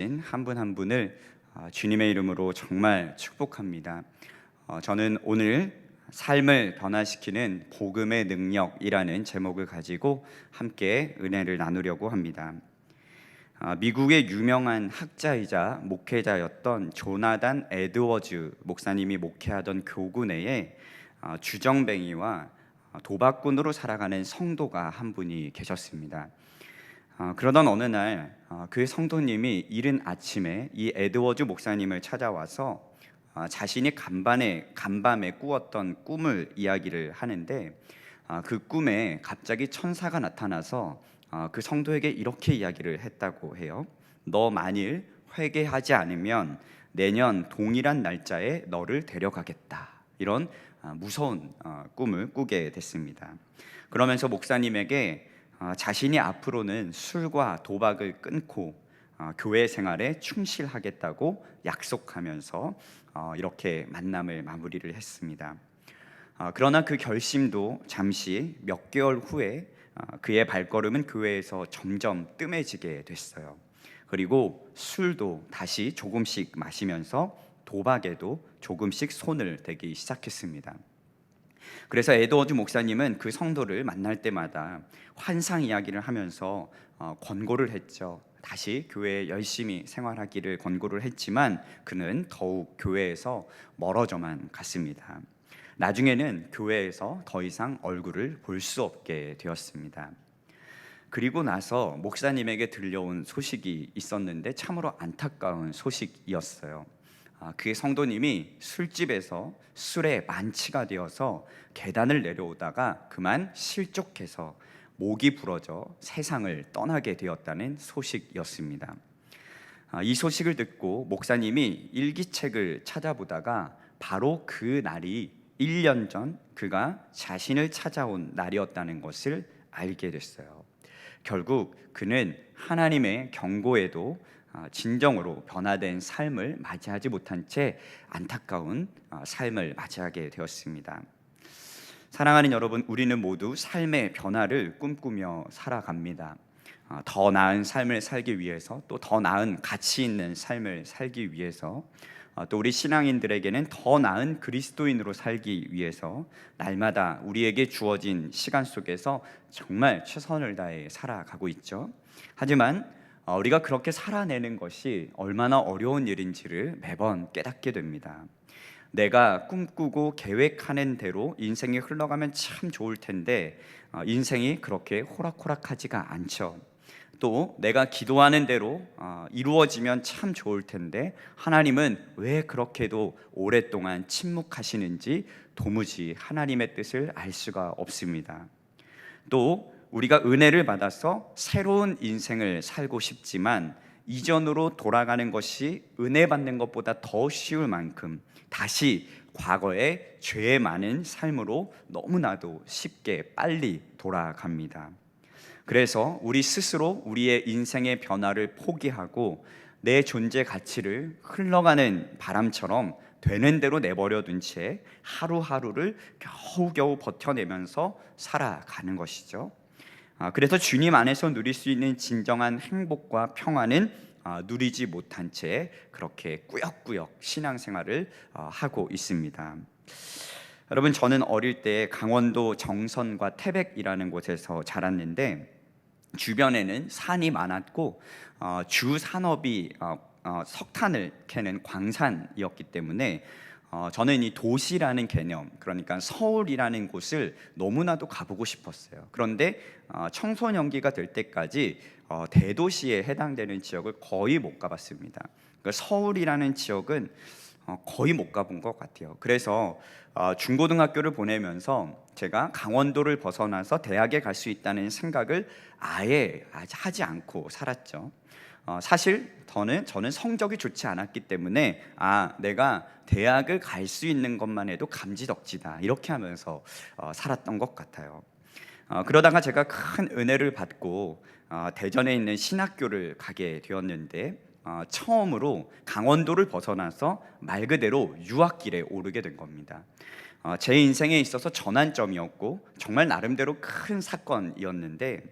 한 분 한 분을 주님의 이름으로 정말 축복합니다. 저는 오늘 삶을 변화시키는 복음의 능력이라는 제목을 가지고 함께 은혜를 나누려고 합니다. 미국의 유명한 학자이자 목회자였던 조나단 에드워즈 목사님이 목회하던 교구 내에 주정뱅이와 도박꾼으로 살아가는 성도가 한 분이 계셨습니다. 그러던 어느 날 그 성도님이 이른 아침에 이 에드워즈 목사님을 찾아와서 자신이 간밤에 꾸었던 꿈을 이야기를 하는데, 그 꿈에 갑자기 천사가 나타나서 그 성도에게 이렇게 이야기를 했다고 해요. 너 만일 회개하지 않으면 내년 동일한 날짜에 너를 데려가겠다. 이런 무서운 꿈을 꾸게 됐습니다. 그러면서 목사님에게 자신이 앞으로는 술과 도박을 끊고 교회 생활에 충실하겠다고 약속하면서 이렇게 만남을 마무리를 했습니다. 그러나 그 결심도 잠시 몇 개월 후에 그의 발걸음은 교회에서 점점 뜸해지게 됐어요. 그리고 술도 다시 조금씩 마시면서 도박에도 조금씩 손을 대기 시작했습니다. 그래서 에드워즈 목사님은 그 성도를 만날 때마다 환상 이야기를 하면서 권고를 했죠. 다시 교회에 열심히 생활하기를 권고를 했지만 그는 더욱 교회에서 멀어져만 갔습니다. 나중에는 교회에서 더 이상 얼굴을 볼 수 없게 되었습니다. 그리고 나서 목사님에게 들려온 소식이 있었는데 참으로 안타까운 소식이었어요. 그의 성도님이 술집에서 술에 만취가 되어서 계단을 내려오다가 그만 실족해서 목이 부러져 세상을 떠나게 되었다는 소식이었습니다. 이 소식을 듣고 목사님이 일기책을 찾아보다가 바로 그 날이 1년 전 그가 자신을 찾아온 날이었다는 것을 알게 됐어요. 결국 그는 하나님의 경고에도 진정으로 변화된 삶을 맞이하지 못한 채 안타까운 삶을 맞이하게 되었습니다. 사랑하는 여러분, 우리는 모두 삶의 변화를 꿈꾸며 살아갑니다. 더 나은 삶을 살기 위해서, 또 더 나은 가치 있는 삶을 살기 위해서, 또 우리 신앙인들에게는 더 나은 그리스도인으로 살기 위해서 날마다 우리에게 주어진 시간 속에서 정말 최선을 다해 살아가고 있죠. 하지만 우리가 그렇게 살아내는 것이 얼마나 어려운 일인지를 매번 깨닫게 됩니다. 내가 꿈꾸고 계획하는 대로 인생이 흘러가면 참 좋을 텐데 인생이 그렇게 호락호락하지가 않죠. 또 내가 기도하는 대로 이루어지면 참 좋을 텐데 하나님은 왜 그렇게도 오랫동안 침묵하시는지 도무지 하나님의 뜻을 알 수가 없습니다. 또 우리가 은혜를 받아서 새로운 인생을 살고 싶지만 이전으로 돌아가는 것이 은혜 받는 것보다 더 쉬울 만큼 다시 과거의 죄 많은 삶으로 너무나도 쉽게 빨리 돌아갑니다. 그래서 우리 스스로 우리의 인생의 변화를 포기하고 내 존재 가치를 흘러가는 바람처럼 되는 대로 내버려둔 채 하루하루를 겨우겨우 버텨내면서 살아가는 것이죠. 그래서 주님 안에서 누릴 수 있는 진정한 행복과 평안은 누리지 못한 채 그렇게 꾸역꾸역 신앙생활을 하고 있습니다. 여러분, 저는 어릴 때 강원도 정선과 태백이라는 곳에서 자랐는데 주변에는 산이 많았고 주 산업이 석탄을 캐는 광산이었기 때문에 저는 이 도시라는 개념, 그러니까 서울이라는 곳을 너무나도 가보고 싶었어요. 그런데 청소년기가 될 때까지 대도시에 해당되는 지역을 거의 못 가봤습니다. 그러니까 서울이라는 지역은 거의 못 가본 것 같아요. 그래서 중고등학교를 보내면서 제가 강원도를 벗어나서 대학에 갈 수 있다는 생각을 아예 하지 않고 살았죠. 사실 저는 성적이 좋지 않았기 때문에 내가 대학을 갈 수 있는 것만 해도 감지덕지다 이렇게 하면서 살았던 것 같아요. 그러다가 제가 큰 은혜를 받고 대전에 있는 신학교를 가게 되었는데 처음으로 강원도를 벗어나서 말 그대로 유학길에 오르게 된 겁니다. 제 인생에 있어서 전환점이었고 정말 나름대로 큰 사건이었는데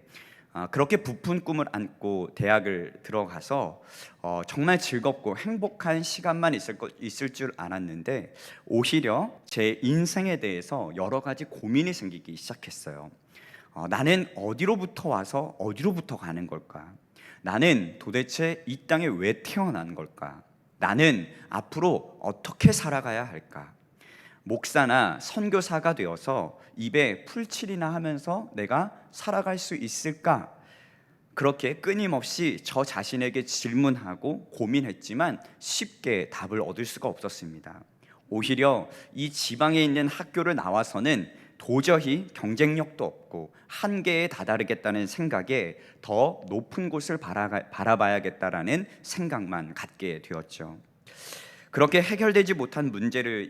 그렇게 부푼 꿈을 안고 대학을 들어가서 정말 즐겁고 행복한 시간만 있을 줄 알았는데, 오히려 제 인생에 대해서 여러 가지 고민이 생기기 시작했어요. 나는 어디로부터 와서 어디로부터 가는 걸까? 나는 도대체 이 땅에 왜 태어난 걸까? 나는 앞으로 어떻게 살아가야 할까? 목사나 선교사가 되어서 입에 풀칠이나 하면서 내가 살아갈 수 있을까? 그렇게 끊임없이 저 자신에게 질문하고 고민했지만 쉽게 답을 얻을 수가 없었습니다. 오히려 이 지방에 있는 학교를 나와서는 도저히 경쟁력도 없고 한계에 다다르겠다는 생각에 더 높은 곳을 바라봐야겠다라는 생각만 갖게 되었죠. 그렇게 해결되지 못한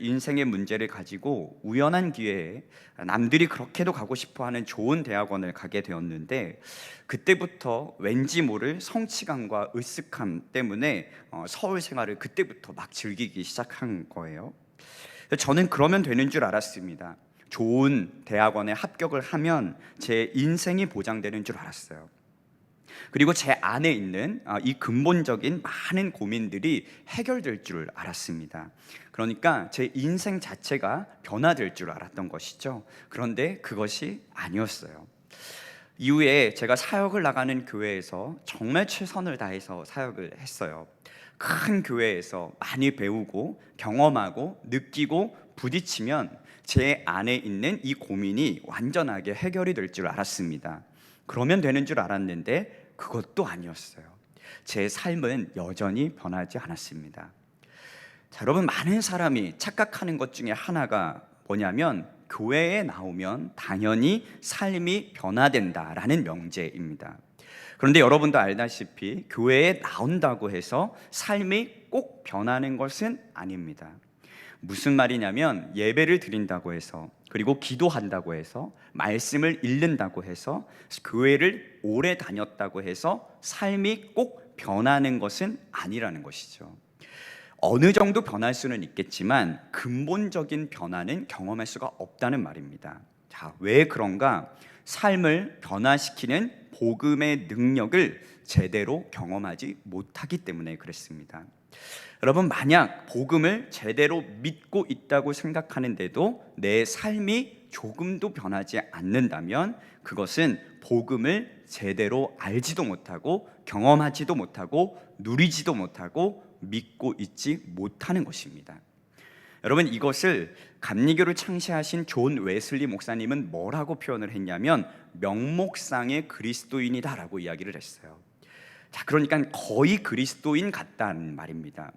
인생의 문제를 가지고 우연한 기회에 남들이 그렇게도 가고 싶어하는 좋은 대학원을 가게 되었는데, 그때부터 왠지 모를 성취감과 으쓱함 때문에 서울 생활을 그때부터 막 즐기기 시작한 거예요. 저는 그러면 되는 줄 알았습니다. 좋은 대학원에 합격을 하면 제 인생이 보장되는 줄 알았어요. 그리고 제 안에 있는 이 근본적인 많은 고민들이 해결될 줄 알았습니다. 그러니까 제 인생 자체가 변화될 줄 알았던 것이죠. 그런데 그것이 아니었어요. 이후에 제가 사역을 나가는 교회에서 정말 최선을 다해서 사역을 했어요. 큰 교회에서 많이 배우고 경험하고 느끼고 부딪히면 제 안에 있는 이 고민이 완전하게 해결이 될 줄 알았습니다. 그러면 되는 줄 알았는데 그것도 아니었어요. 제 삶은 여전히 변하지 않았습니다. 자, 여러분, 많은 사람이 착각하는 것 중에 하나가 뭐냐면 교회에 나오면 당연히 삶이 변화된다라는 명제입니다. 그런데 여러분도 알다시피 교회에 나온다고 해서 삶이 꼭 변하는 것은 아닙니다. 무슨 말이냐면 예배를 드린다고 해서, 그리고 기도한다고 해서, 말씀을 읽는다고 해서, 교회를 오래 다녔다고 해서 삶이 꼭 변하는 것은 아니라는 것이죠. 어느 정도 변할 수는 있겠지만 근본적인 변화는 경험할 수가 없다는 말입니다. 자, 왜 그런가? 삶을 변화시키는 복음의 능력을 제대로 경험하지 못하기 때문에 그랬습니다. 여러분, 만약 복음을 제대로 믿고 있다고 생각하는데도 내 삶이 조금도 변하지 않는다면 그것은 복음을 제대로 알지도 못하고 경험하지도 못하고 누리지도 못하고 믿고 있지 못하는 것입니다. 여러분, 이것을 감리교를 창시하신 존 웨슬리 목사님은 뭐라고 표현을 했냐면 명목상의 그리스도인이다라고 이야기를 했어요. 자, 그러니까 거의 그리스도인 같다는 말입니다.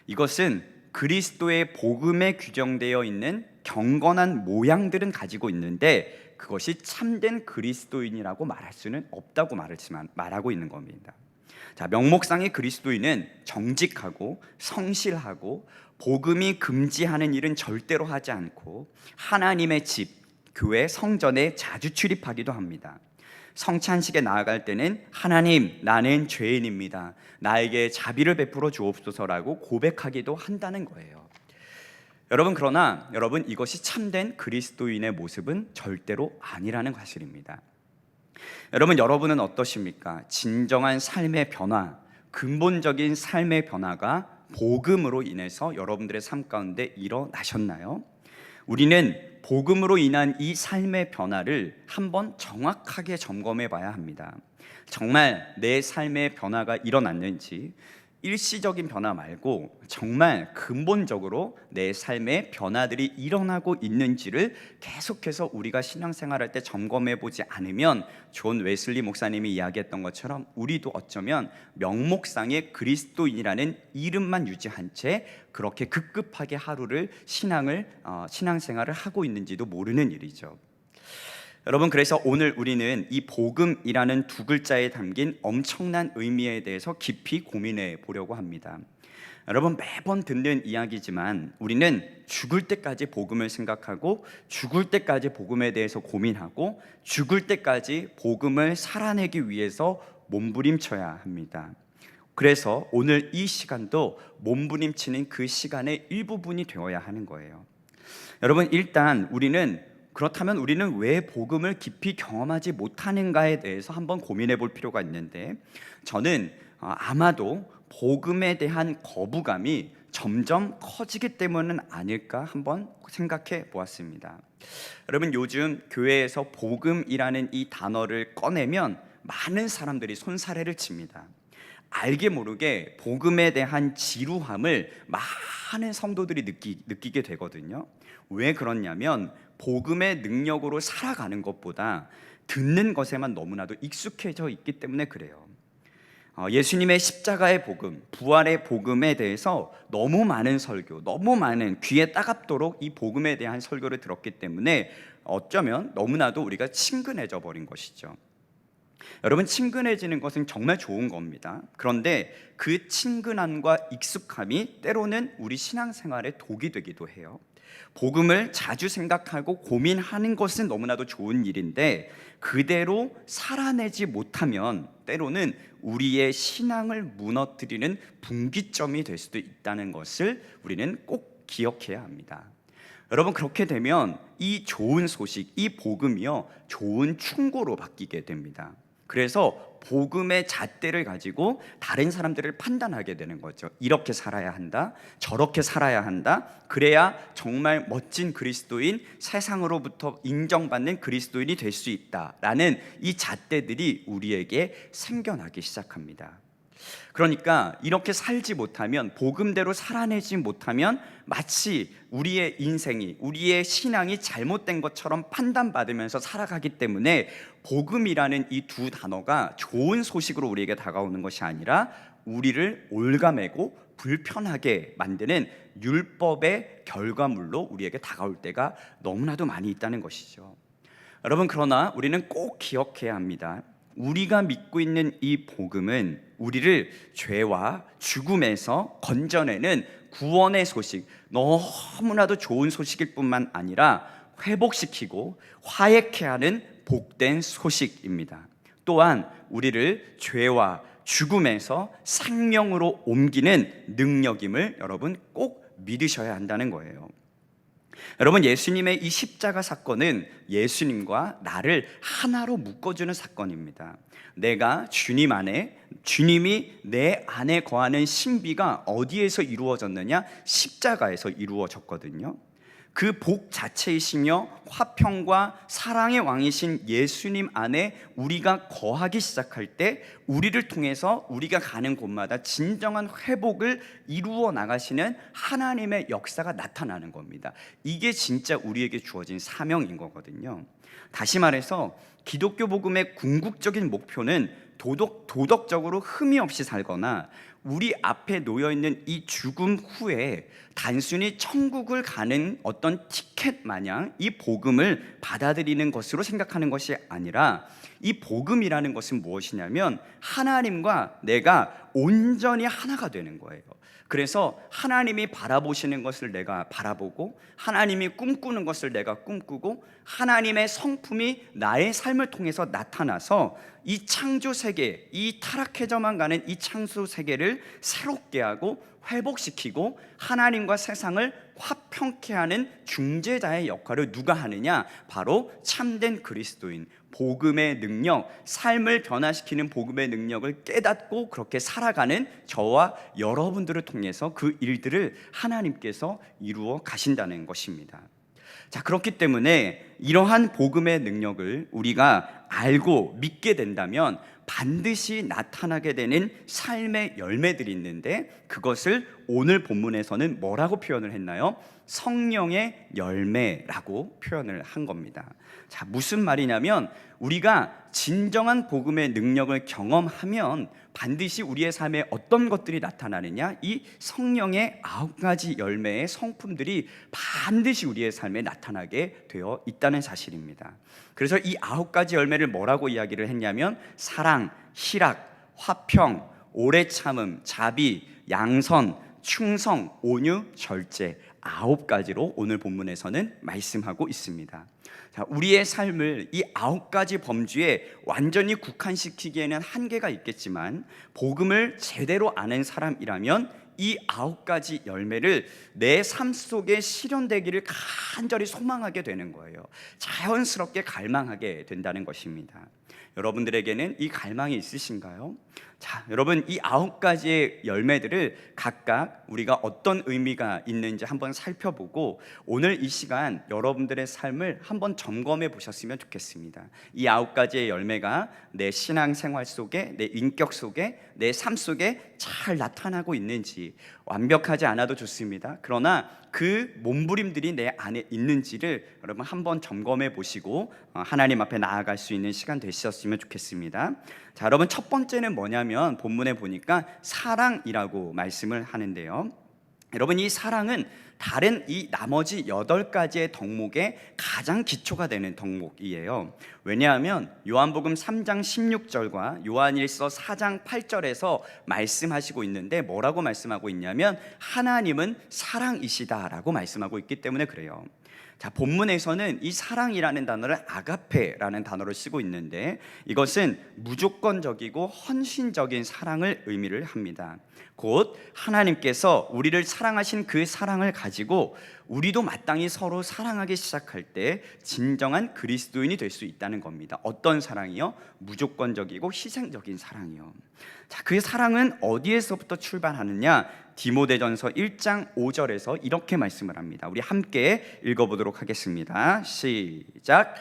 이것은 그리스도의 복음에 규정되어 있는 경건한 모양들은 가지고 있는데 그것이 참된 그리스도인이라고 말할 수는 없다고 말하고 있는 겁니다. 자, 명목상의 그리스도인은 정직하고 성실하고 복음이 금지하는 일은 절대로 하지 않고 하나님의 집, 교회, 성전에 자주 출입하기도 합니다. 성찬식에 나아갈 때는 하나님, 나는 죄인입니다, 나에게 자비를 베풀어 주옵소서라고 고백하기도 한다는 거예요. 그러나 여러분, 이것이 참된 그리스도인의 모습은 절대로 아니라는 사실입니다. 여러분은 어떠십니까? 진정한 삶의 변화, 근본적인 삶의 변화가 복음으로 인해서 여러분들의 삶 가운데 일어나셨나요? 우리는 복음으로 인한 이 삶의 변화를 한번 정확하게 점검해 봐야 합니다. 정말 내 삶의 변화가 일어났는지, 일시적인 변화 말고 정말 근본적으로 내 삶의 변화들이 일어나고 있는지를 계속해서 우리가 신앙생활할 때 점검해 보지 않으면 존 웨슬리 목사님이 이야기했던 것처럼 우리도 어쩌면 명목상의 그리스도인이라는 이름만 유지한 채 그렇게 급급하게 하루를 신앙생활을 하고 있는지도 모르는 일이죠. 여러분, 그래서 오늘 우리는 이 복음이라는 두 글자에 담긴 엄청난 의미에 대해서 깊이 고민해 보려고 합니다. 여러분, 매번 듣는 이야기지만 우리는 죽을 때까지 복음을 생각하고 죽을 때까지 복음에 대해서 고민하고 죽을 때까지 복음을 살아내기 위해서 몸부림쳐야 합니다. 그래서 오늘 이 시간도 몸부림치는 그 시간의 일부분이 되어야 하는 거예요. 여러분, 일단 우리는 그렇다면 우리는 왜 복음을 깊이 경험하지 못하는가에 대해서 한번 고민해 볼 필요가 있는데, 저는 아마도 복음에 대한 거부감이 점점 커지기 때문은 아닐까 한번 생각해 보았습니다. 여러분, 요즘 교회에서 복음이라는 이 단어를 꺼내면 많은 사람들이 손사래를 칩니다. 알게 모르게 복음에 대한 지루함을 많은 성도들이 느끼게 되거든요. 왜 그러냐면 복음의 능력으로 살아가는 것보다 듣는 것에만 너무나도 익숙해져 있기 때문에 그래요. 예수님의 십자가의 복음, 부활의 복음에 대해서 너무 많은 설교, 너무 많은 귀에 따갑도록 이 복음에 대한 설교를 들었기 때문에 어쩌면 너무나도 우리가 친근해져 버린 것이죠. 여러분, 친근해지는 것은 정말 좋은 겁니다. 그런데 그 친근함과 익숙함이 때로는 우리 신앙생활의 독이 되기도 해요. 복음을 자주 생각하고 고민하는 것은 너무나도 좋은 일인데 그대로 살아내지 못하면 때로는 우리의 신앙을 무너뜨리는 분기점이 될 수도 있다는 것을 우리는 꼭 기억해야 합니다. 여러분, 그렇게 되면 이 좋은 소식, 이 복음이요, 좋은 충고로 바뀌게 됩니다. 그래서 복음의 잣대를 가지고 다른 사람들을 판단하게 되는 거죠. 이렇게 살아야 한다, 저렇게 살아야 한다, 그래야 정말 멋진 그리스도인, 세상으로부터 인정받는 그리스도인이 될 수 있다라는 이 잣대들이 우리에게 생겨나기 시작합니다. 그러니까 이렇게 살지 못하면, 복음대로 살아내지 못하면 마치 우리의 인생이, 우리의 신앙이 잘못된 것처럼 판단받으면서 살아가기 때문에 복음이라는 이 두 단어가 좋은 소식으로 우리에게 다가오는 것이 아니라 우리를 올가매고 불편하게 만드는 율법의 결과물로 우리에게 다가올 때가 너무나도 많이 있다는 것이죠. 여러분, 그러나 우리는 꼭 기억해야 합니다. 우리가 믿고 있는 이 복음은 우리를 죄와 죽음에서 건져내는 구원의 소식, 너무나도 좋은 소식일 뿐만 아니라 회복시키고 화해케 하는 복된 소식입니다. 또한 우리를 죄와 죽음에서 생명으로 옮기는 능력임을 여러분 꼭 믿으셔야 한다는 거예요. 여러분, 예수님의 이 십자가 사건은 예수님과 나를 하나로 묶어주는 사건입니다. 내가 주님 안에, 주님이 내 안에 거하는 신비가 어디에서 이루어졌느냐? 십자가에서 이루어졌거든요. 그 복 자체이시며 화평과 사랑의 왕이신 예수님 안에 우리가 거하기 시작할 때 우리를 통해서 우리가 가는 곳마다 진정한 회복을 이루어 나가시는 하나님의 역사가 나타나는 겁니다. 이게 진짜 우리에게 주어진 사명인 거거든요. 다시 말해서 기독교 복음의 궁극적인 목표는 도덕적으로 흠이 없이 살거나 우리 앞에 놓여있는 이 죽음 후에 단순히 천국을 가는 어떤 티켓 마냥 이 복음을 받아들이는 것으로 생각하는 것이 아니라, 이 복음이라는 것은 무엇이냐면 하나님과 내가 온전히 하나가 되는 거예요. 그래서 하나님이 바라보시는 것을 내가 바라보고, 하나님이 꿈꾸는 것을 내가 꿈꾸고, 하나님의 성품이 나의 삶을 통해서 나타나서 이 창조 세계, 이 타락해져만 가는 이 창조 세계를 새롭게 하고 회복시키고 하나님과 세상을 화평케 하는 중재자의 역할을 누가 하느냐? 바로 참된 그리스도인, 복음의 능력, 삶을 변화시키는 복음의 능력을 깨닫고 그렇게 살아가는 저와 여러분들을 통해서 그 일들을 하나님께서 이루어 가신다는 것입니다. 자, 그렇기 때문에 이러한 복음의 능력을 우리가 알고 믿게 된다면 반드시 나타나게 되는 삶의 열매들이 있는데, 그것을 오늘 본문에서는 뭐라고 표현을 했나요? 성령의 열매라고 표현을 한 겁니다. 자, 무슨 말이냐면 우리가 진정한 복음의 능력을 경험하면 반드시 우리의 삶에 어떤 것들이 나타나느냐? 이 성령의 9가지 열매의 성품들이 반드시 우리의 삶에 나타나게 되어 있다는 사실입니다. 그래서 이 9가지 열매를 뭐라고 이야기를 했냐면 사랑, 희락, 화평, 오래 참음, 자비, 양선, 충성, 온유, 절제, 9가지로 오늘 본문에서는 말씀하고 있습니다. 자, 우리의 삶을 이 9가지 범주에 완전히 국한시키기에는 한계가 있겠지만 복음을 제대로 아는 사람이라면 이 9가지 열매를 내 삶 속에 실현되기를 간절히 소망하게 되는 거예요. 자연스럽게 갈망하게 된다는 것입니다. 여러분들에게는 이 갈망이 있으신가요? 자, 여러분, 이 9가지의 열매들을 각각 우리가 어떤 의미가 있는지 한번 살펴보고 오늘 이 시간 여러분들의 삶을 한번 점검해 보셨으면 좋겠습니다. 이 9가지의 열매가 내 신앙생활 속에, 내 인격 속에, 내 삶 속에 잘 나타나고 있는지, 완벽하지 않아도 좋습니다. 그러나 그 몸부림들이 내 안에 있는지를 여러분 한번 점검해 보시고 하나님 앞에 나아갈 수 있는 시간 되셨으면 좋겠습니다. 자, 여러분, 첫 번째는 뭐냐면 본문에 보니까 사랑이라고 말씀을 하는데요. 여러분, 이 사랑은 다른 이 나머지 8가지의 덕목의 가장 기초가 되는 덕목이에요. 왜냐하면 요한복음 3장 16절과 요한일서 4장 8절에서 말씀하시고 있는데 뭐라고 말씀하고 있냐면 하나님은 사랑이시다라고 말씀하고 있기 때문에 그래요. 자, 본문에서는 이 사랑이라는 단어를 아가페라는 단어를 쓰고 있는데 이것은 무조건적이고 헌신적인 사랑을 의미를 합니다. 곧 하나님께서 우리를 사랑하신 그 사랑을 가지고 우리도 마땅히 서로 사랑하기 시작할 때 진정한 그리스도인이 될 수 있다는 겁니다. 어떤 사랑이요? 무조건적이고 희생적인 사랑이요. 자, 그 사랑은 어디에서부터 출발하느냐? 디모데전서 1장 5절에서 이렇게 말씀을 합니다. 우리 함께 읽어보도록 하겠습니다. 시작.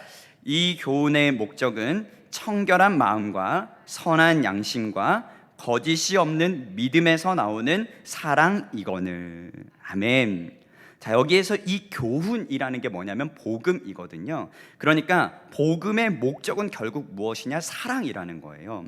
이 교훈의 목적은 청결한 마음과 선한 양심과 거짓이 없는 믿음에서 나오는 사랑이거늘. 아멘. 자, 여기에서 이 교훈이라는 게 뭐냐면 복음이거든요. 그러니까 복음의 목적은 결국 무엇이냐? 사랑이라는 거예요.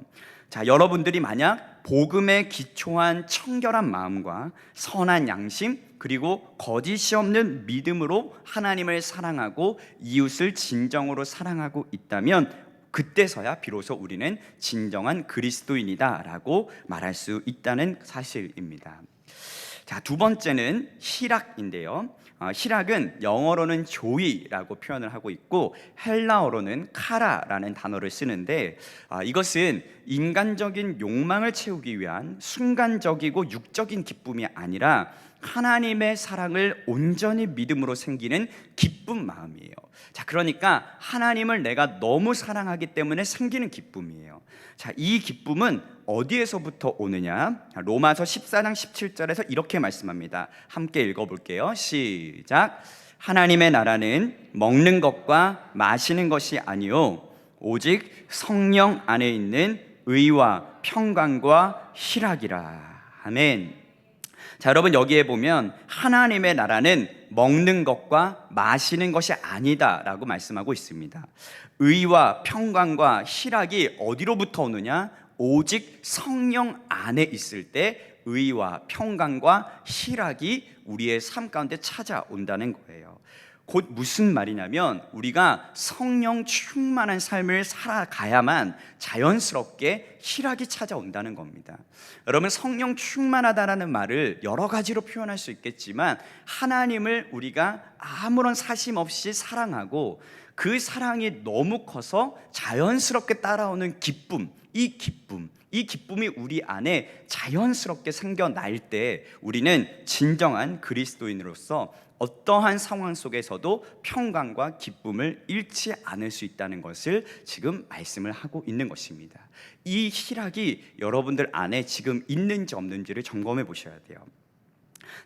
자, 여러분들이 만약 복음에 기초한 청결한 마음과 선한 양심 그리고 거짓이 없는 믿음으로 하나님을 사랑하고 이웃을 진정으로 사랑하고 있다면 그때서야 비로소 우리는 진정한 그리스도인이다라고 말할 수 있다는 사실입니다. 자, 두 번째는 희락인데요. 희락은 영어로는 조이라고 표현을 하고 있고 헬라어로는 카라라는 단어를 쓰는데 이것은 인간적인 욕망을 채우기 위한 순간적이고 육적인 기쁨이 아니라 하나님의 사랑을 온전히 믿음으로 생기는 기쁜 마음이에요. 자, 그러니까 하나님을 내가 너무 사랑하기 때문에 생기는 기쁨이에요. 자, 이 기쁨은 어디에서부터 오느냐? 로마서 14장 17절에서 이렇게 말씀합니다. 함께 읽어볼게요. 시작. 하나님의 나라는 먹는 것과 마시는 것이 아니요 오직 성령 안에 있는 의와 평강과 희락이라. 아멘. 자, 여러분, 여기에 보면 하나님의 나라는 먹는 것과 마시는 것이 아니다라고 말씀하고 있습니다. 의와 평강과 희락이 어디로부터 오느냐? 오직 성령 안에 있을 때 의와 평강과 희락이 우리의 삶 가운데 찾아온다는 거예요. 곧 무슨 말이냐면 우리가 성령 충만한 삶을 살아가야만 자연스럽게 희락이 찾아온다는 겁니다. 여러분, 성령 충만하다라는 말을 여러 가지로 표현할 수 있겠지만 하나님을 우리가 아무런 사심 없이 사랑하고 그 사랑이 너무 커서 자연스럽게 따라오는 기쁨, 이 기쁨이 우리 안에 자연스럽게 생겨날 때 우리는 진정한 그리스도인으로서 어떠한 상황 속에서도 평강과 기쁨을 잃지 않을 수 있다는 것을 지금 말씀을 하고 있는 것입니다. 이 희락이 여러분들 안에 지금 있는지 없는지를 점검해 보셔야 돼요.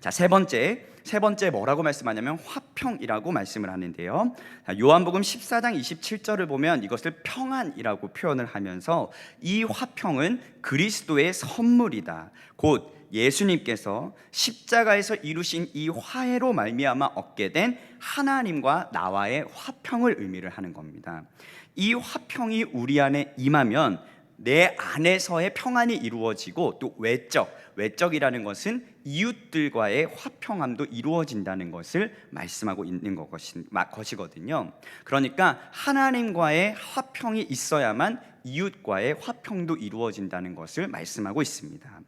자, 세 번째 뭐라고 말씀하냐면 화평이라고 말씀을 하는데요. 요한복음 14장 27절을 보면 이것을 평안이라고 표현을 하면서 이 화평은 그리스도의 선물이다. 곧 예수님께서 십자가에서 이루신 이 화해로 말미암아 얻게 된 하나님과 나와의 화평을 의미를 하는 겁니다. 이 화평이 우리 안에 임하면 내 안에서의 평안이 이루어지고 또 외적이라는 것은 이웃들과의 화평함도 이루어진다는 것을 말씀하고 있는 것이거든요. 그러니까 하나님과의 화평이 있어야만 이웃과의 화평도 이루어진다는 것을 말씀하고 있습니다.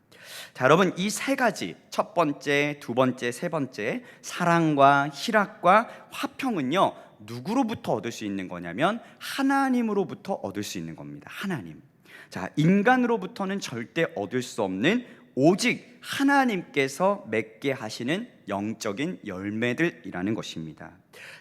자, 여러분, 이 세 가지, 첫 번째, 두 번째, 세 번째, 사랑과 희락과 화평은요, 누구로부터 얻을 수 있는 거냐면 하나님으로부터 얻을 수 있는 겁니다. 하나님. 자, 인간으로부터는 절대 얻을 수 없는 오직 하나님께서 맺게 하시는 영적인 열매들이라는 것입니다.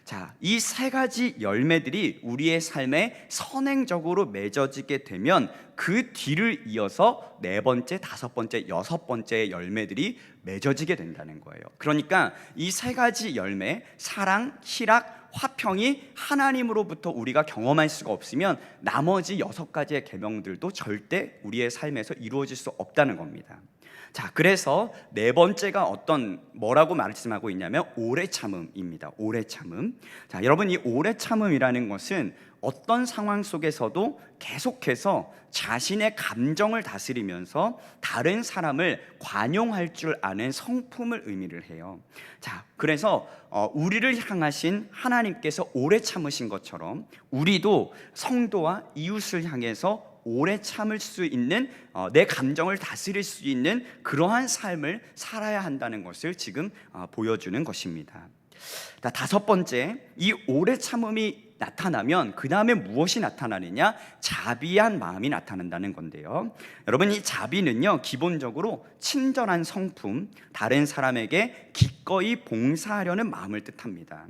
자, 이 세 가지 열매들이 우리의 삶에 선행적으로 맺어지게 되면 그 뒤를 이어서 네 번째, 다섯 번째, 여섯 번째 열매들이 맺어지게 된다는 거예요. 그러니까 이 세 가지 열매, 사랑, 희락, 화평이 하나님으로부터 우리가 경험할 수가 없으면 나머지 여섯 가지의 계명들도 절대 우리의 삶에서 이루어질 수 없다는 겁니다. 자, 그래서 네 번째가 뭐라고 말씀하고 있냐면 오래 참음입니다. 오래 참음. 자, 여러분, 이 오래 참음이라는 것은 어떤 상황 속에서도 계속해서 자신의 감정을 다스리면서 다른 사람을 관용할 줄 아는 성품을 의미를 해요. 자, 그래서 우리를 향하신 하나님께서 오래 참으신 것처럼 우리도 성도와 이웃을 향해서 오래 참을 수 있는, 내 감정을 다스릴 수 있는 그러한 삶을 살아야 한다는 것을 지금 보여주는 것입니다. 다섯 번째, 이 오래 참음이 나타나면 그 다음에 무엇이 나타나느냐? 자비한 마음이 나타난다는 건데요. 여러분, 이 자비는요, 기본적으로 친절한 성품, 다른 사람에게 기꺼이 봉사하려는 마음을 뜻합니다.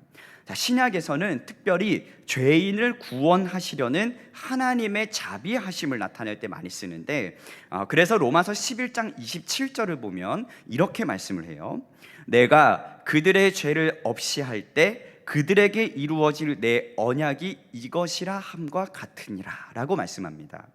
자, 신약에서는 특별히 죄인을 구원하시려는 하나님의 자비하심을 나타낼 때 많이 쓰는데, 그래서 로마서 11장 27절을 보면 이렇게 말씀을 해요. 내가 그들의 죄를 없이 할 때 그들에게 이루어질 내 언약이 이것이라 함과 같으니라 라고 말씀합니다.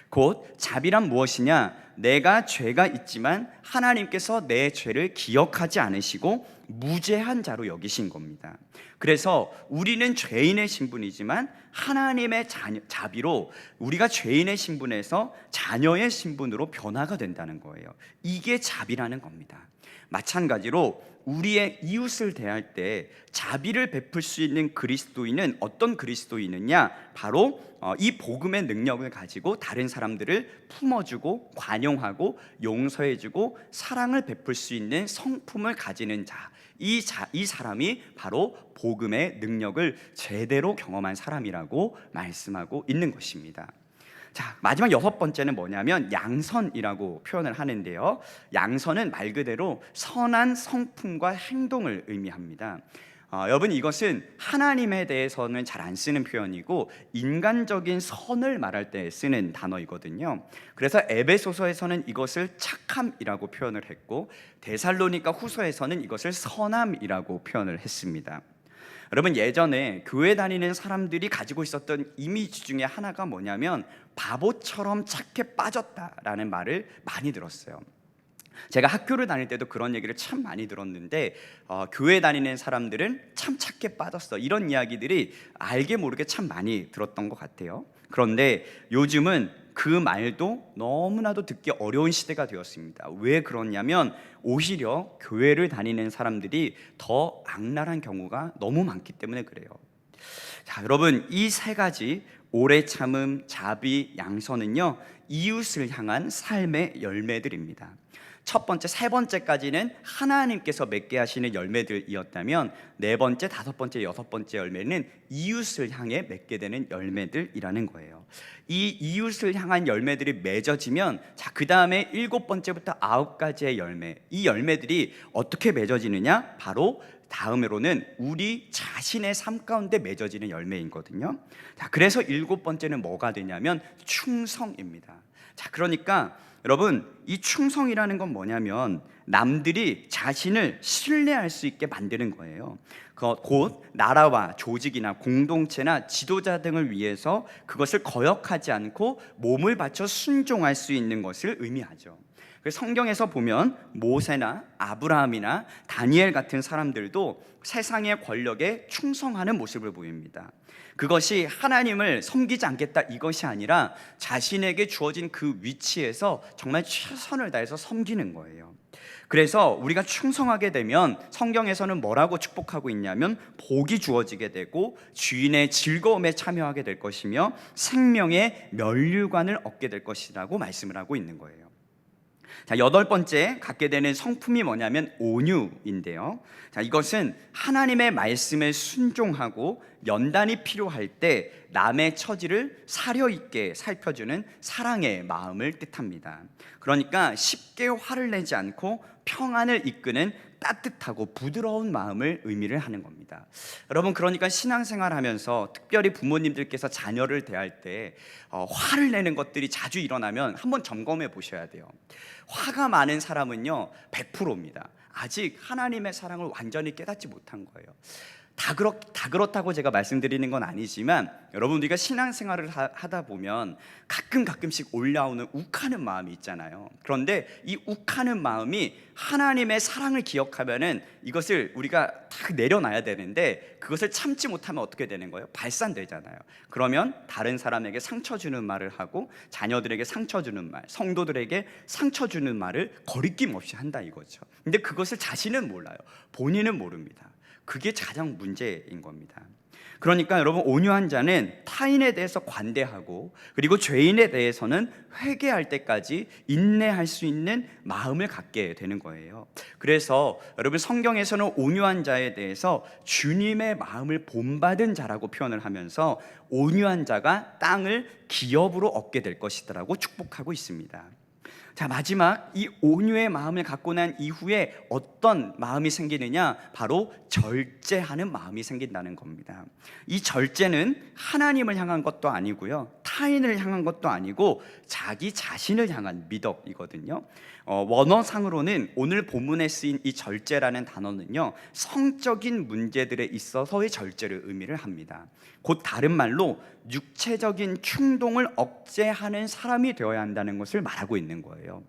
곧 자비란 무엇이냐? 내가 죄가 있지만 하나님께서 내 죄를 기억하지 않으시고 무죄한 자로 여기신 겁니다. 그래서 우리는 죄인의 신분이지만 하나님의 자비로 우리가 죄인의 신분에서 자녀의 신분으로 변화가 된다는 거예요. 이게 자비라는 겁니다. 마찬가지로 우리의 이웃을 대할 때 자비를 베풀 수 있는 그리스도인은 어떤 그리스도인이냐? 바로 이 복음의 능력을 가지고 다른 사람들을 품어주고 관용하고 용서해주고 사랑을 베풀 수 있는 성품을 가지는 자, 이 사람이 바로 복음의 능력을 제대로 경험한 사람이라고 말씀하고 있는 것입니다. 자, 마지막 여섯 번째는 뭐냐면 양선이라고 표현을 하는데요. 양선은 말 그대로 선한 성품과 행동을 의미합니다. 여러분, 이것은 하나님에 대해서는 잘 안 쓰는 표현이고 인간적인 선을 말할 때 쓰는 단어이거든요. 그래서 에베소서에서는 이것을 착함이라고 표현을 했고 데살로니가 후서에서는 이것을 선함이라고 표현을 했습니다. 여러분, 예전에 교회 다니는 사람들이 가지고 있었던 이미지 중에 하나가 뭐냐면 바보처럼 착해 빠졌다라는 말을 많이 들었어요. 제가 학교를 다닐 때도 그런 얘기를 참 많이 들었는데 교회 다니는 사람들은 참 착해 빠졌어, 이런 이야기들이 알게 모르게 참 많이 들었던 것 같아요. 그런데 요즘은 그 말도 너무나도 듣기 어려운 시대가 되었습니다. 왜 그러냐면 오히려 교회를 다니는 사람들이 더 악랄한 경우가 너무 많기 때문에 그래요. 자, 여러분, 이 세 가지 오래 참음, 자비, 양선은요, 이웃을 향한 삶의 열매들입니다. 첫 번째, 세 번째까지는 하나님께서 맺게 하시는 열매들이었다면 네 번째, 다섯 번째, 여섯 번째 열매는 이웃을 향해 맺게 되는 열매들이라는 거예요. 이 이웃을 향한 열매들이 맺어지면 그 다음에 일곱 번째부터 아홉 가지의 열매, 이 열매들이 어떻게 맺어지느냐? 바로 다음으로는 우리 자신의 삶 가운데 맺어지는 열매이거든요. 자, 그래서 일곱 번째는 뭐가 되냐면 충성입니다. 자, 그러니까 여러분, 이 충성이라는 건 뭐냐면 남들이 자신을 신뢰할 수 있게 만드는 거예요. 곧 나라와 조직이나 공동체나 지도자 등을 위해서 그것을 거역하지 않고 몸을 바쳐 순종할 수 있는 것을 의미하죠. 성경에서 보면 모세나 아브라함이나 다니엘 같은 사람들도 세상의 권력에 충성하는 모습을 보입니다. 그것이 하나님을 섬기지 않겠다 이것이 아니라 자신에게 주어진 그 위치에서 정말 최선을 다해서 섬기는 거예요. 그래서 우리가 충성하게 되면 성경에서는 뭐라고 축복하고 있냐면 복이 주어지게 되고 주인의 즐거움에 참여하게 될 것이며 생명의 면류관을 얻게 될 것이라고 말씀을 하고 있는 거예요. 자, 여덟 번째 갖게 되는 성품이 뭐냐면 온유인데요. 자, 이것은 하나님의 말씀에 순종하고 연단이 필요할 때 남의 처지를 사려 있게 살펴주는 사랑의 마음을 뜻합니다. 그러니까 쉽게 화를 내지 않고 평안을 이끄는 따뜻하고 부드러운 마음을 의미를 하는 겁니다. 여러분, 그러니까 신앙생활하면서 특별히 부모님들께서 자녀를 대할 때 화를 내는 것들이 자주 일어나면 한번 점검해 보셔야 돼요. 화가 많은 사람은요 100%입니다. 아직 하나님의 사랑을 완전히 깨닫지 못한 거예요. 다 그렇다고 제가 말씀드리는 건 아니지만, 여러분, 우리가 신앙생활을 하다 보면 가끔씩 올라오는 욱하는 마음이 있잖아요. 그런데 이 욱하는 마음이 하나님의 사랑을 기억하면은 이것을 우리가 다 내려놔야 되는데, 그것을 참지 못하면 어떻게 되는 거예요? 발산되잖아요. 그러면 다른 사람에게 상처 주는 말을 하고, 자녀들에게 상처 주는 말, 성도들에게 상처 주는 말을 거리낌 없이 한다 이거죠. 근데 그것을 자신은 몰라요. 본인은 모릅니다. 그게 가장 문제인 겁니다. 그러니까 여러분, 온유한 자는 타인에 대해서 관대하고, 그리고 죄인에 대해서는 회개할 때까지 인내할 수 있는 마음을 갖게 되는 거예요. 그래서 여러분, 성경에서는 온유한 자에 대해서 주님의 마음을 본받은 자라고 표현을 하면서 온유한 자가 땅을 기업으로 얻게 될 것이다라고 축복하고 있습니다. 자, 마지막, 이 온유의 마음을 갖고 난 이후에 어떤 마음이 생기느냐? 바로 절제하는 마음이 생긴다는 겁니다. 이 절제는 하나님을 향한 것도 아니고요, 타인을 향한 것도 아니고 자기 자신을 향한 미덕이거든요. 원어상으로는 오늘 본문에 쓰인 이 절제라는 단어는요, 성적인 문제들에 있어서의 절제를 의미를 합니다. 곧 다른 말로 육체적인 충동을 억제하는 사람이 되어야 한다는 것을 말하고 있는 거예요.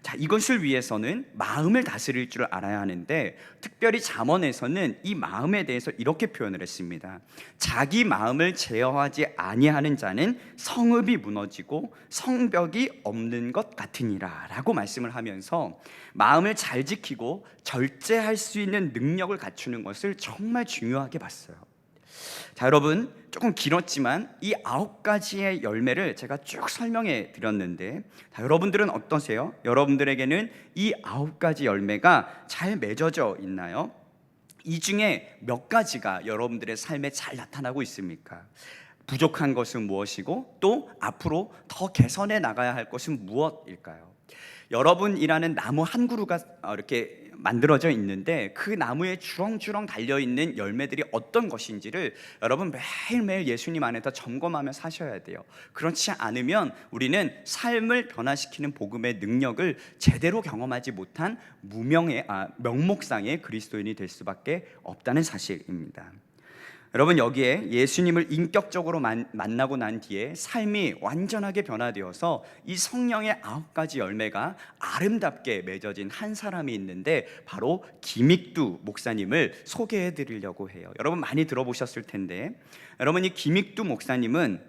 자, 이것을 위해서는 마음을 다스릴 줄 알아야 하는데, 특별히 잠언에서는 이 마음에 대해서 이렇게 표현을 했습니다. 자기 마음을 제어하지 아니하는 자는 성읍이 무너지고 성벽이 없는 것 같으니라 라고 말씀을 하면서 마음을 잘 지키고 절제할 수 있는 능력을 갖추는 것을 정말 중요하게 봤어요. 자, 여러분, 조금 길었지만 이 9가지의 열매를 제가 쭉 설명해 드렸는데, 자, 여러분들은 어떠세요? 여러분들에게는 이 9가지 열매가 잘 맺어져 있나요? 이 중에 몇 가지가 여러분들의 삶에 잘 나타나고 있습니까? 부족한 것은 무엇이고, 또 앞으로 더 개선해 나가야 할 것은 무엇일까요? 여러분이라는 나무 한 그루가 이렇게 만들어져 있는데, 그 나무에 주렁주렁 달려있는 열매들이 어떤 것인지를 여러분 매일매일 예수님 안에서 점검하며 사셔야 돼요. 그렇지 않으면 우리는 삶을 변화시키는 복음의 능력을 제대로 경험하지 못한 명목상의 그리스도인이 될 수밖에 없다는 사실입니다. 여러분, 여기에 예수님을 인격적으로 만나고 난 뒤에 삶이 완전하게 변화되어서 이 성령의 9가지 열매가 아름답게 맺어진 한 사람이 있는데, 바로 김익두 목사님을 소개해 드리려고 해요. 여러분 많이 들어보셨을 텐데, 여러분, 이 김익두 목사님은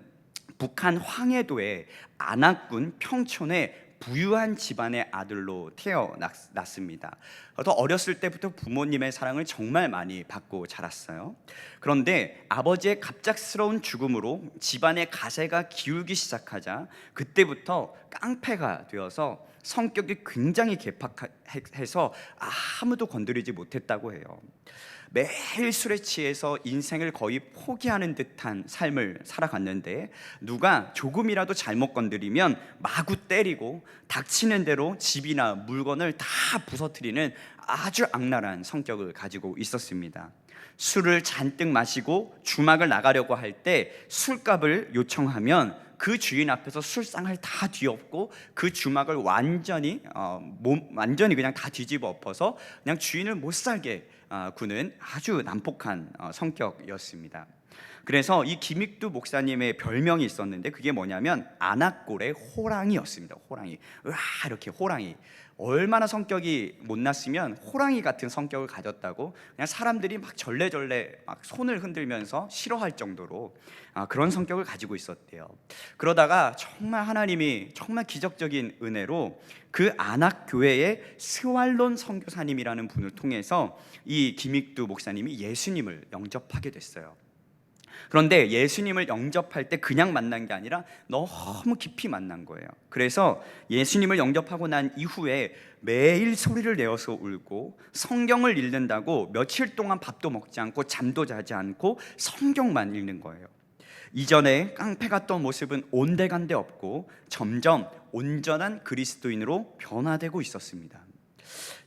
북한 황해도의 안악군 평촌의 부유한 집안의 아들로 태어났습니다. 더 어렸을 때부터 부모님의 사랑을 정말 많이 받고 자랐어요. 그런데 아버지의 갑작스러운 죽음으로 집안의 가세가 기울기 시작하자 그때부터 깡패가 되어서 성격이 굉장히 괴팍해서 아무도 건드리지 못했다고 해요. 매일 술에 취해서 인생을 거의 포기하는 듯한 삶을 살아갔는데, 누가 조금이라도 잘못 건드리면 마구 때리고 닥치는 대로 집이나 물건을 다 부서뜨리는 아주 악랄한 성격을 가지고 있었습니다. 술을 잔뜩 마시고 주막을 나가려고 할 때 술값을 요청하면 그 주인 앞에서 술상을 다 뒤엎고 그 주막을 완전히 그냥 다 뒤집어 엎어서 그냥 주인을 못 살게 구는 아주 난폭한 성격이었습니다. 그래서 이 김익두 목사님의 별명이 있었는데, 그게 뭐냐면 안악골의 호랑이였습니다. 호랑이, 이렇게 호랑이. 얼마나 성격이 못났으면 호랑이 같은 성격을 가졌다고 그냥 사람들이 막 절레절레 막 손을 흔들면서 싫어할 정도로 그런 성격을 가지고 있었대요. 그러다가 정말 하나님이 정말 기적적인 은혜로 그 안악교회의 스왈론 선교사님이라는 분을 통해서 이 김익두 목사님이 예수님을 영접하게 됐어요. 그런데 예수님을 영접할 때 그냥 만난 게 아니라 너무 깊이 만난 거예요. 그래서 예수님을 영접하고 난 이후에 매일 소리를 내어서 울고 성경을 읽는다고 며칠 동안 밥도 먹지 않고 잠도 자지 않고 성경만 읽는 거예요. 이전에 깡패 같던 모습은 온데간데 없고 점점 온전한 그리스도인으로 변화되고 있었습니다.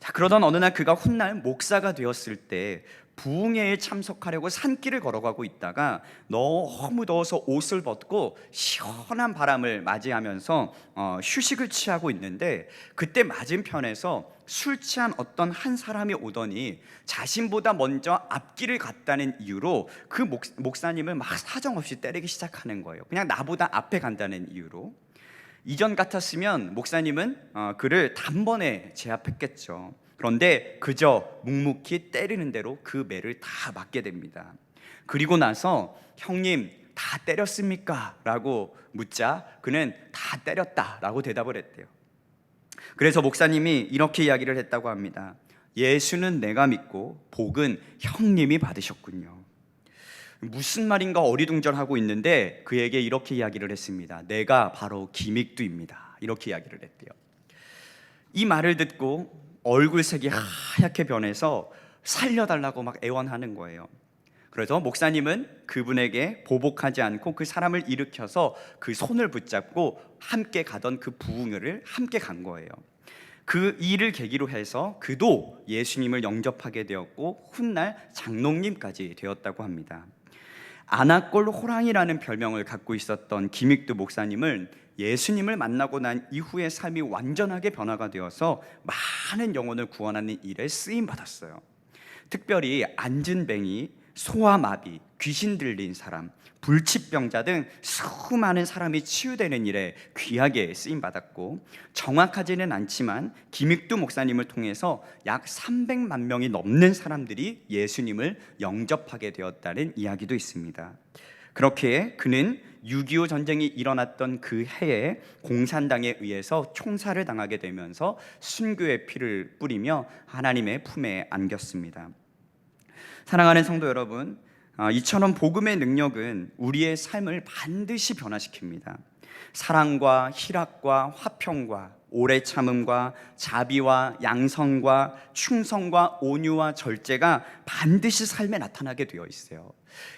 자, 그러던 어느 날 그가 훗날 목사가 되었을 때 부흥회에 참석하려고 산길을 걸어가고 있다가 너무 더워서 옷을 벗고 시원한 바람을 맞이하면서 휴식을 취하고 있는데, 그때 맞은편에서 술 취한 어떤 한 사람이 오더니 자신보다 먼저 앞길을 갔다는 이유로 그 목사님을 막 사정없이 때리기 시작하는 거예요. 그냥 나보다 앞에 간다는 이유로. 이전 같았으면 목사님은 그를 단번에 제압했겠죠. 그런데 그저 묵묵히 때리는 대로 그 매를 다 맞게 됩니다. 그리고 나서 형님 다 때렸습니까? 라고 묻자 그는 다 때렸다 라고 대답을 했대요. 그래서 목사님이 이렇게 이야기를 했다고 합니다. 예수는 내가 믿고 복은 형님이 받으셨군요. 무슨 말인가 어리둥절하고 있는데 그에게 이렇게 이야기를 했습니다. 내가 바로 기믹두입니다. 이렇게 이야기를 했대요. 이 말을 듣고 얼굴색이 하얗게 변해서 살려달라고 막 애원하는 거예요. 그래서 목사님은 그분에게 보복하지 않고 그 사람을 일으켜서 그 손을 붙잡고 함께 가던 그 부흥회를 함께 간 거예요. 그 일을 계기로 해서 그도 예수님을 영접하게 되었고 훗날 장로님까지 되었다고 합니다. 아나꼴 호랑이라는 별명을 갖고 있었던 김익두 목사님은 예수님을 만나고 난 이후의 삶이 완전하게 변화가 되어서 많은 영혼을 구원하는 일에 쓰임 받았어요. 특별히 안진뱅이, 소아마비, 귀신 들린 사람, 불치병자 등 수많은 사람이 치유되는 일에 귀하게 쓰임 받았고, 정확하지는 않지만 김익두 목사님을 통해서 약 300만 명이 넘는 사람들이 예수님을 영접하게 되었다는 이야기도 있습니다. 그렇게 그는 6.25 전쟁이 일어났던 그 해에 공산당에 의해서 총살을 당하게 되면서 순교의 피를 뿌리며 하나님의 품에 안겼습니다. 사랑하는 성도 여러분, 이처럼 복음의 능력은 우리의 삶을 반드시 변화시킵니다. 사랑과 희락과 화평과 오래 참음과 자비와 양성과 충성과 온유와 절제가 반드시 삶에 나타나게 되어 있어요.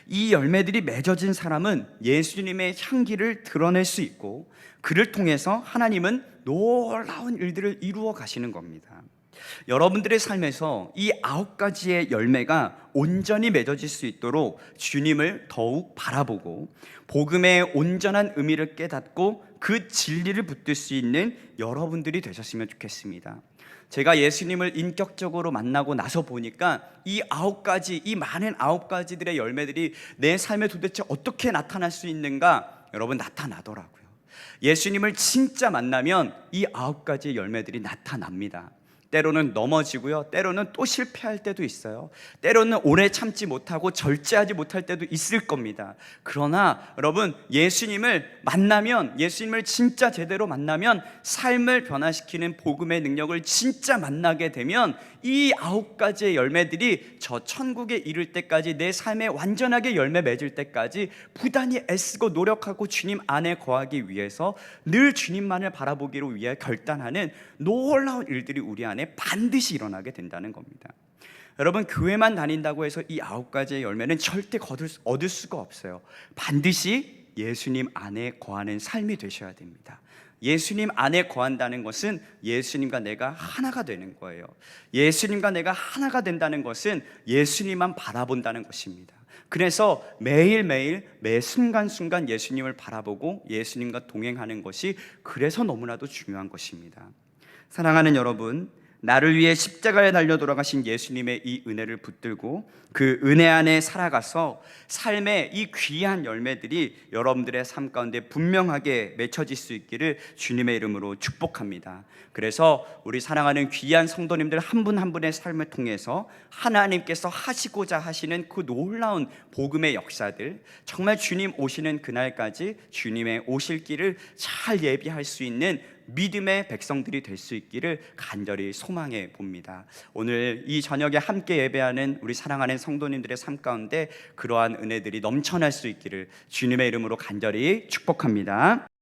이 열매들이 맺어진 사람은 예수님의 향기를 드러낼 수 있고 그를 통해서 하나님은 놀라운 일들을 이루어 가시는 겁니다. 여러분들의 삶에서 이 9가지의 열매가 온전히 맺어질 수 있도록 주님을 더욱 바라보고 복음의 온전한 의미를 깨닫고 그 진리를 붙들 수 있는 여러분들이 되셨으면 좋겠습니다. 제가 예수님을 인격적으로 만나고 나서 보니까 이 9가지, 이 많은 9가지들의 열매들이 내 삶에 도대체 어떻게 나타날 수 있는가? 여러분, 나타나더라고요. 예수님을 진짜 만나면 이 9가지의 열매들이 나타납니다. 때로는 넘어지고요, 때로는 또 실패할 때도 있어요. 때로는 오래 참지 못하고 절제하지 못할 때도 있을 겁니다. 그러나 여러분, 예수님을 만나면, 예수님을 진짜 제대로 만나면, 삶을 변화시키는 복음의 능력을 진짜 만나게 되면 이 9가지의 열매들이 저 천국에 이를 때까지, 내 삶에 완전하게 열매 맺을 때까지 부단히 애쓰고 노력하고 주님 안에 거하기 위해서 늘 주님만을 바라보기로 위해 결단하는 놀라운 일들이 우리 안에 반드시 일어나게 된다는 겁니다. 여러분, 교회만 다닌다고 해서 이 9가지의 열매는 절대 얻을 수가 없어요. 반드시 예수님 안에 거하는 삶이 되셔야 됩니다. 예수님 안에 거한다는 것은 예수님과 내가 하나가 되는 거예요. 예수님과 내가 하나가 된다는 것은 예수님만 바라본다는 것입니다. 그래서 매일매일 매 순간순간 예수님을 바라보고 예수님과 동행하는 것이 그래서 너무나도 중요한 것입니다. 사랑하는 여러분, 나를 위해 십자가에 달려 돌아가신 예수님의 이 은혜를 붙들고 그 은혜 안에 살아가서 삶의 이 귀한 열매들이 여러분들의 삶 가운데 분명하게 맺혀질 수 있기를 주님의 이름으로 축복합니다. 그래서 우리 사랑하는 귀한 성도님들 한 분 한 분의 삶을 통해서 하나님께서 하시고자 하시는 그 놀라운 복음의 역사들, 정말 주님 오시는 그날까지 주님의 오실 길을 잘 예비할 수 있는 믿음의 백성들이 될 수 있기를 간절히 소망해 봅니다. 오늘 이 저녁에 함께 예배하는 우리 사랑하는 성도님들의 삶 가운데 그러한 은혜들이 넘쳐날 수 있기를 주님의 이름으로 간절히 축복합니다.